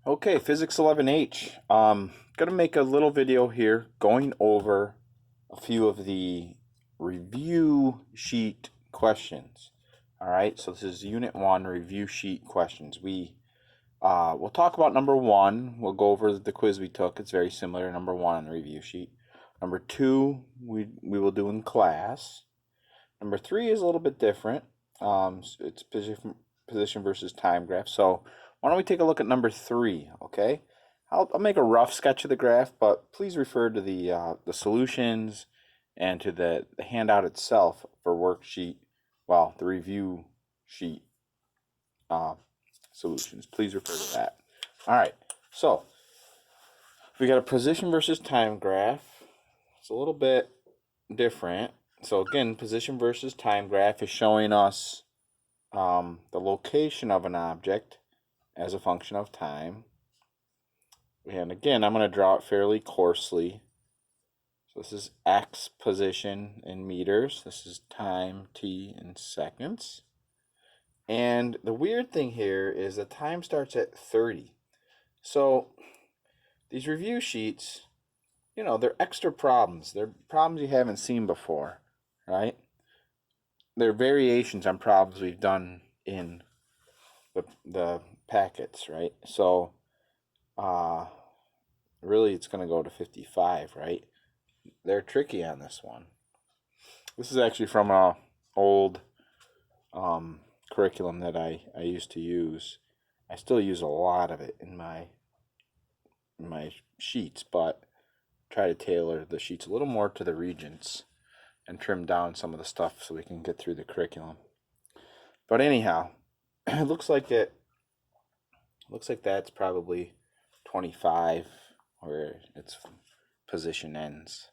Okay, Physics 11H. Gonna make a little video here going over a few of the review sheet questions. All right, so this is Unit 1 review sheet questions. We'll talk about number 1. We'll go over the quiz we took. It's very similar to number 1 on the review sheet. Number 2, we will do in class. Number 3 is a little bit different. It's position versus time graph. So why don't we take a look at number 3, okay? I'll make a rough sketch of the graph, but please refer to the solutions and to the handout itself for worksheet, the review sheet solutions. Please refer to that. All right, so we got a position versus time graph. It's a little bit different. So again, position versus time graph is showing us the location of an object as a function of time. And again, I'm going to draw it fairly coarsely. So this is x position in meters. This is time, t, in seconds. And the weird thing here is the time starts at 30. So these review sheets, they're extra problems. They're problems you haven't seen before, right? They're variations on problems we've done in the packets, right? So really it's going to go to 55, right? They're tricky on this one. This is actually from a old curriculum that I used to use. I still use a lot of it in my sheets, but try to tailor the sheets a little more to the regents and trim down some of the stuff so we can get through the curriculum. But anyhow, it looks like that's probably 25 where its position ends.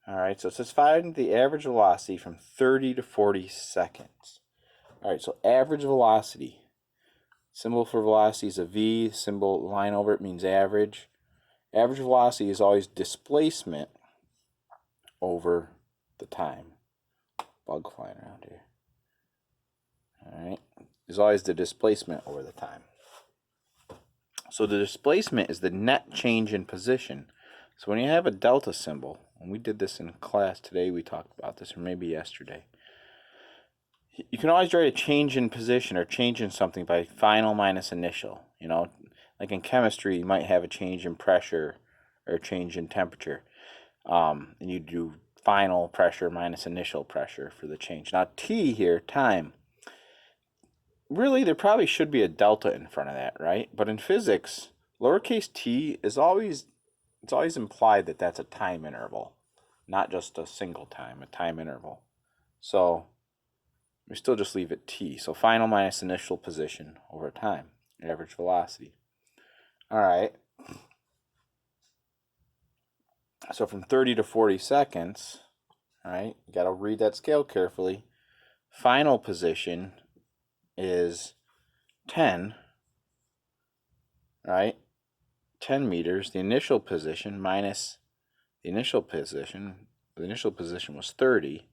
All right, so it says find the average velocity from 30 to 40 seconds. All right, so average velocity. Symbol for velocity is a V. Symbol line over it means average. Average velocity is always displacement over the time. Bug flying around here. All right, is always the displacement over the time. So the displacement is the net change in position. So when you have a delta symbol, and we did this in class today, we talked about this, or maybe yesterday, you can always write a change in position or change in something by final minus initial. Like in chemistry, you might have a change in pressure or a change in temperature. And you do final pressure minus initial pressure for the change. Now T here, time. Really, there probably should be a delta in front of that, right? But in physics, lowercase t is always implied that that's a time interval, not just a single time, a time interval. So we still just leave it t. So final minus initial position over time, average velocity. All right. So from 30 to 40 seconds, all right, you got to read that scale carefully. Final position is 10, right? 10 meters. The initial position minus the initial position. The initial position was 30.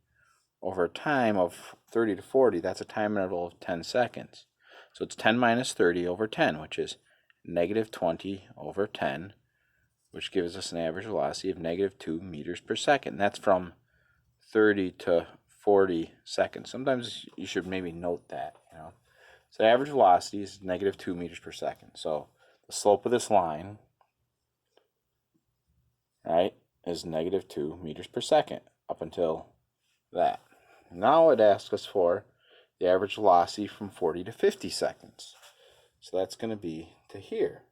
Over a time of 30 to 40, that's a time interval of 10 seconds. So it's 10 minus 30 over 10, which is negative 20 over 10, which gives us an average velocity of negative 2 meters per second. That's from 30 to 40 seconds. Sometimes you should maybe note that, So the average velocity is negative 2 meters per second. So the slope of this line, right, is negative 2 meters per second up until that. Now it asks us for the average velocity from 40 to 50 seconds. So that's going to be to here.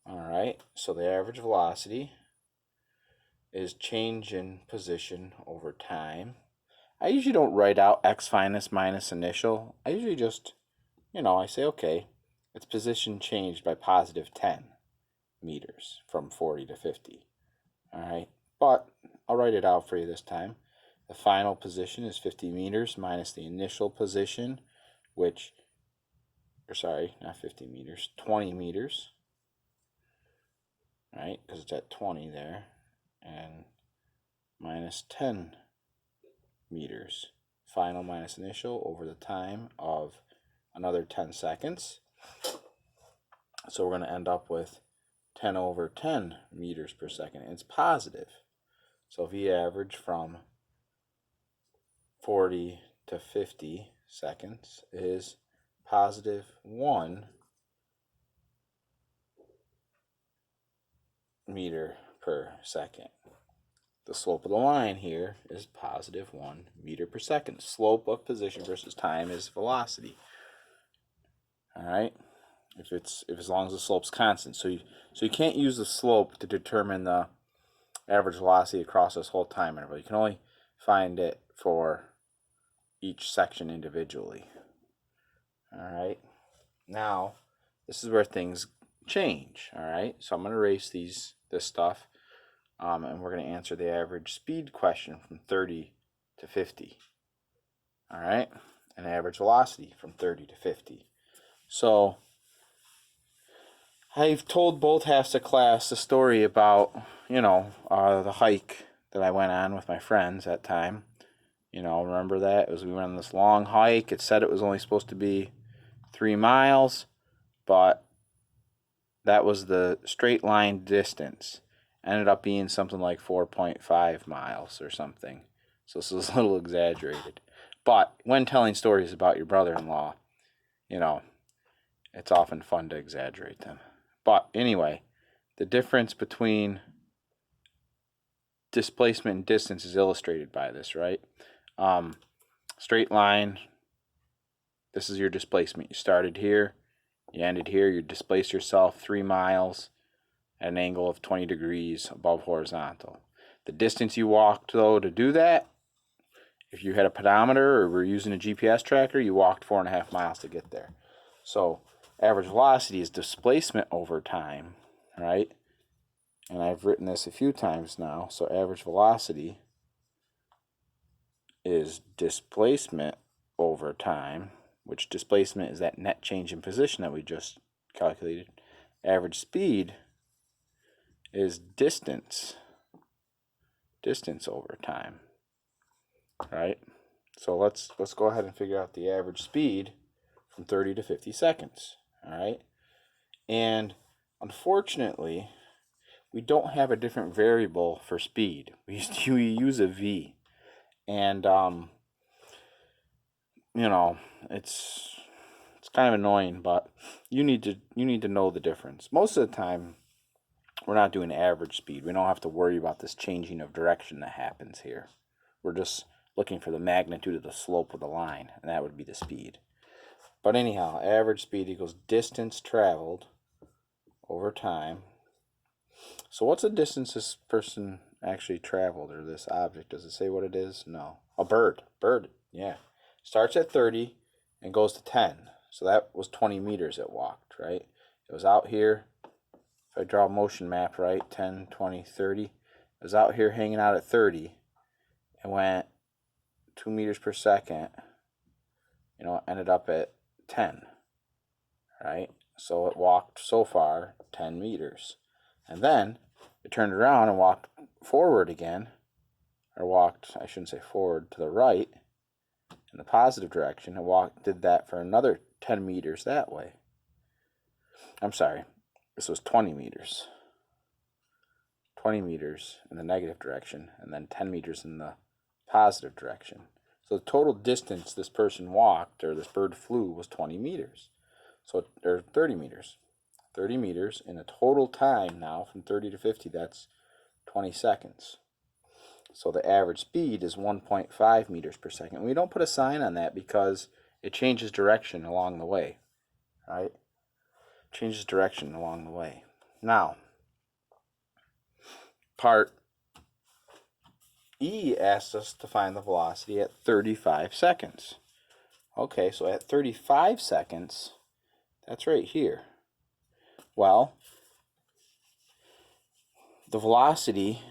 All right, so the average velocity is change in position over time. I usually don't write out x minus initial. I usually just, I say, okay, its position changed by positive 10 meters from 40 to 50. All right, but I'll write it out for you this time. The final position is 50 meters minus the initial position, not 50 meters, 20 meters, right, because it's at 20 there, and minus 10 meters. Final minus initial over the time of another 10 seconds. So we're going to end up with 10 over 10 meters per second. It's positive. So V average from 40 to 50 seconds is positive 1 meter per second. The slope of the line here is positive 1 meter per second. Slope of position versus time is velocity. All right, if as long as the slope's constant. So you can't use the slope to determine the average velocity across this whole time interval. You can only find it for each section individually. All right, now this is where things change. All right, so I'm going to erase this stuff, and we're going to answer the average speed question from 30 to 50. All right, and average velocity from 30 to 50. So I've told both halves of class the story about, the hike that I went on with my friends that time. Remember that? We went on this long hike. It said it was only supposed to be 3 miles, but that was the straight line distance. Ended up being something like 4.5 miles or something. So this is a little exaggerated. But when telling stories about your brother-in-law, it's often fun to exaggerate them. But anyway, the difference between displacement and distance is illustrated by this, right? Straight line, this is your displacement. You started here, you ended here, you displaced yourself 3 miles at an angle of 20 degrees above horizontal. The distance you walked, though, to do that, if you had a pedometer or were using a GPS tracker, you walked 4.5 miles to get there. So average velocity is displacement over time, right? And I've written this a few times now. So average velocity is displacement over time, which displacement is that net change in position that we just calculated. Average speed is distance over time, right? So let's go ahead and figure out the average speed from 30 to 50 seconds, all right? And unfortunately, we don't have a different variable for speed. We use a v, and it's kind of annoying, but you need to know the difference. Most of the time, we're not doing average speed. We don't have to worry about this changing of direction that happens here. We're just looking for the magnitude of the slope of the line, and that would be the speed. But anyhow, average speed equals distance traveled over time. So what's the distance this person actually traveled, or this object? Does it say what it is? No. A bird. Yeah. Starts at 30 and goes to 10. So that was 20 meters it walked, right? It was out here. If I draw a motion map, right, 10, 20, 30. It was out here hanging out at 30 and went 2 meters per second, ended up at 10, right? So it walked so far 10 meters. And then it turned around and walked forward again, or walked, I shouldn't say forward, to the right in the positive direction, and did that for another 10 meters that way. I'm sorry, this was 20 meters. 20 meters in the negative direction, and then 10 meters in the positive direction. So the total distance this person walked, or this bird flew, was 20 meters. Or 30 meters. 30 meters in a total time now from 30 to 50, that's 20 seconds. So the average speed is 1.5 meters per second. We don't put a sign on that because it changes direction along the way, right? Changes direction along the way. Now, part E asks us to find the velocity at 35 seconds. Okay, so at 35 seconds, that's right here. Well, the velocity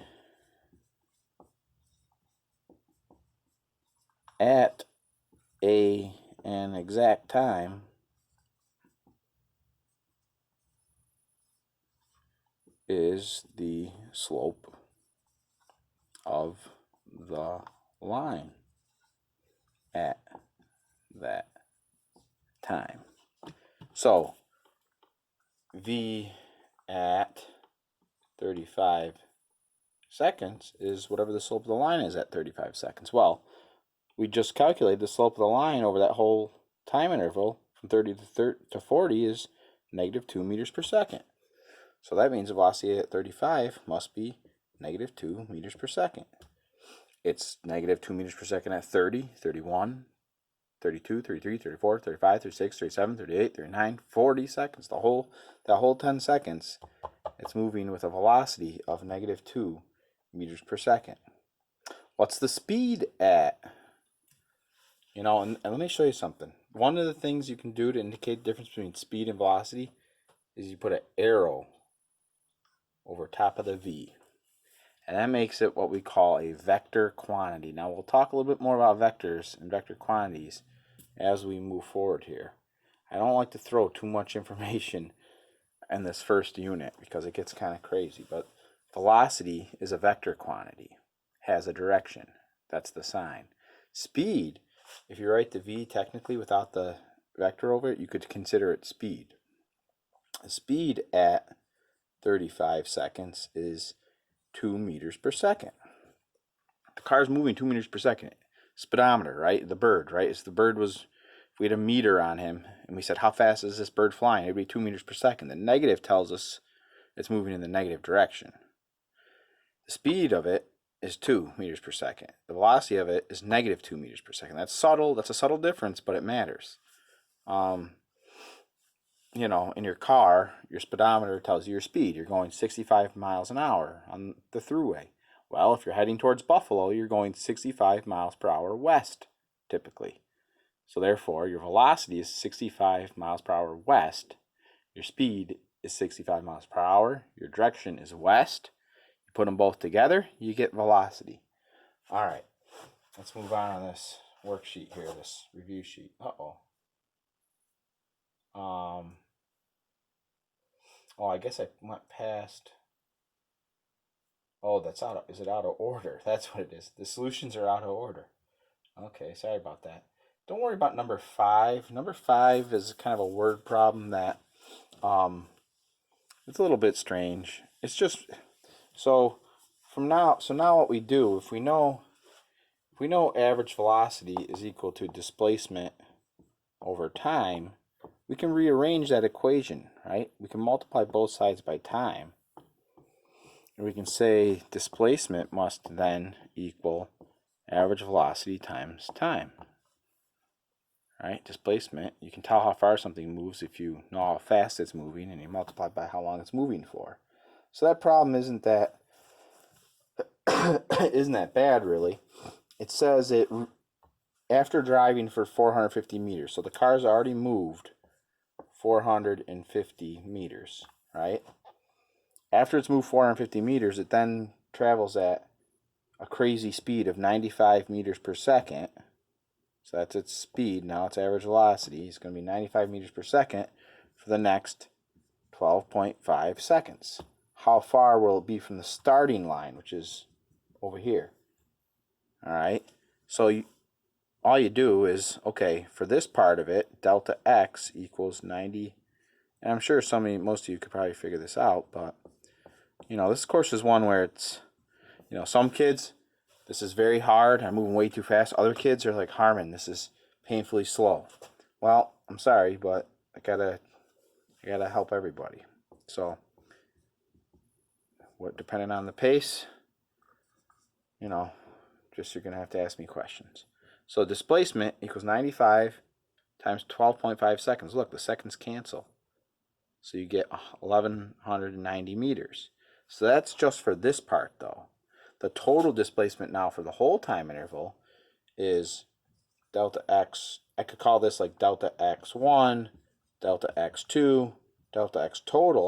at an exact time is the slope of the line at that time. So v at 35 seconds is whatever the slope of the line is at 35 seconds. Well, we just calculated the slope of the line over that whole time interval from 30 to 40 is negative 2 meters per second. So that means the velocity at 35 must be negative 2 meters per second. It's negative 2 meters per second at 30, 31, 32, 33, 34, 35, 36, 37, 38, 39, 40 seconds. That whole 10 seconds, it's moving with a velocity of negative 2 meters per second. What's the speed at? You know, and let me show you something. One of the things you can do to indicate the difference between speed and velocity is you put an arrow over top of the V. And that makes it what we call a vector quantity. Now, we'll talk a little bit more about vectors and vector quantities as we move forward here. I don't like to throw too much information in this first unit because it gets kind of crazy. But velocity is a vector quantity, has a direction. That's the sign. Speed, if you write the V technically without the vector over it, you could consider it speed. Speed at 35 seconds is 2 meters per second. The car's moving 2 meters per second. Speedometer, right? The bird, right? If we had a meter on him and we said, how fast is this bird flying? It'd be 2 meters per second. The negative tells us it's moving in the negative direction. The speed of it is 2 meters per second. The velocity of it is negative 2 meters per second. That's subtle. That's a subtle difference, but it matters. You know, in your car, your speedometer tells you your speed. You're going 65 miles an hour on the thruway. Well, if you're heading towards Buffalo, you're going 65 miles per hour west, typically. So therefore, your velocity is 65 miles per hour west. Your speed is 65 miles per hour. Your direction is west. You put them both together, you get velocity. All right, let's move on this worksheet here, this review sheet. Oh, I guess I went past. Oh, that's is it out of order? That's what it is. The solutions are out of order. Okay, sorry about that. Don't worry about number 5. Number 5 is kind of a word problem that it's a little bit strange. It's just so now what we do, if we know average velocity is equal to displacement over time, we can rearrange that equation, right? We can multiply both sides by time. And we can say displacement must then equal average velocity times time. Right? Displacement, you can tell how far something moves if you know how fast it's moving, and you multiply by how long it's moving for. So that problem isn't that bad, really. It says it after driving for 450 meters. So the car's already moved 450 meters, right? After it's moved 450 meters, it then travels at a crazy speed of 95 meters per second. So that's its speed. Now its average velocity is going to be 95 meters per second for the next 12.5 seconds. How far will it be from the starting line, which is over here? All right. So all you do is, okay, for this part of it, delta x equals 90. And I'm sure most of you could probably figure this out, but you know, this course is one where it's, you know, some kids, this is very hard, I'm moving way too fast. Other kids are like, Harmon, this is painfully slow. Well, I'm sorry, but I gotta help everybody. So, depending on the pace, you know, you're gonna have to ask me questions. So displacement equals 95 times 12.5 seconds. Look, the seconds cancel. So you get 1,190 meters. So that's just for this part, though. The total displacement now for the whole time interval is delta x. I could call this like delta x1, delta x2, delta x total.